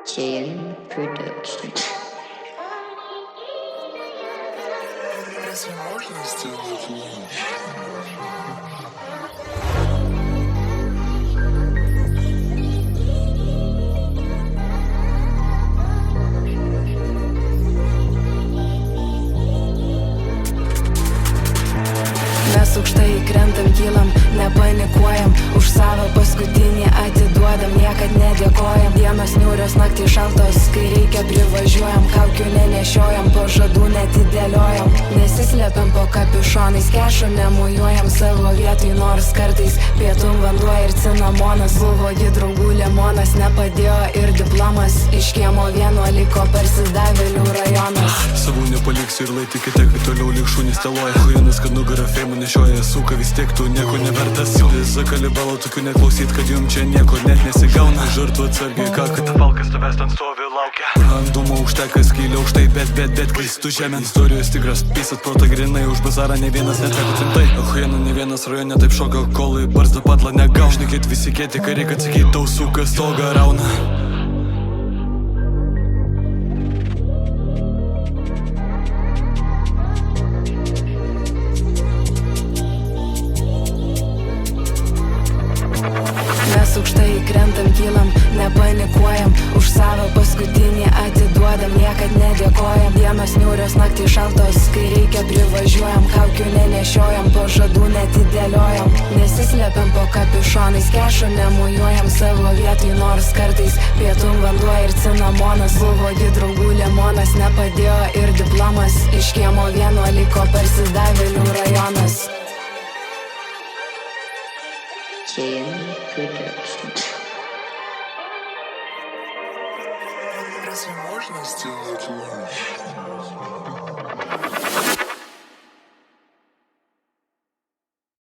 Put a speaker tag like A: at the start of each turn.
A: JN Production.
B: Разве можно сделать лучше?
C: Mes aukštai krentam, kylam, nepanikuojam. Už savo paskutinį atiduodam, niekad nedėkojam. Dienos niūrios, naktys šaltos, kai reikia privažiuojam. Kaukių nenešiojam, pažadų netidėliojam. Nesislepiam po kapišonais, kešų nemujuojam savo vietoj. Nors kartais pietum vanduo ir cinamonas. Buvo gi draugų limonas, nepadėjo ir diplomas. Iš kiemo vieno liko parsidavėlių rajonas.
D: Savų nepaliksiu ir lai tikite, kad toliau lyg šunys teloja. Huinas, kad nugarą feimų nešioja, suka vis tiek tu nieko nevertas. Zakalibalo tokių neklausyt, kad jum čia nieko net nesigauna. Žartu atsargiai, ką kad valkas tavęs ten stovi laukia. Randumo užteka, skylė už tai, bet kristų žemėn. Istorijos tikras, pisat protą grinai, už bazarą ne vienas neteko rimtai. Huiena ne vienas rajone taip šoka, kol į barzdą patlą negauna. Šnekėt visi kėti, kai reik atsakyt, tau suka stogą rauna.
C: Mes aukštai krentam, kylam, nepanikuojam. Už savo paskutinį atiduodam, niekad nedėkojam. Dienos niūrios, naktys šaltos, kai reikia privažiuojam. Kaukių nenešiojam, pažadų netidėliojam. Nesislepiam po kapišonais, kešų nemujuojam savo vietoj. Nors kartais pietum vanduo ir cinamonas. Buvo gi draugų limonas, nepadėjo ir diplomas. Iš kiemo vieno liko parsidavėlių rajonas.
A: JN Production.
B: Разве можно сделать лучше?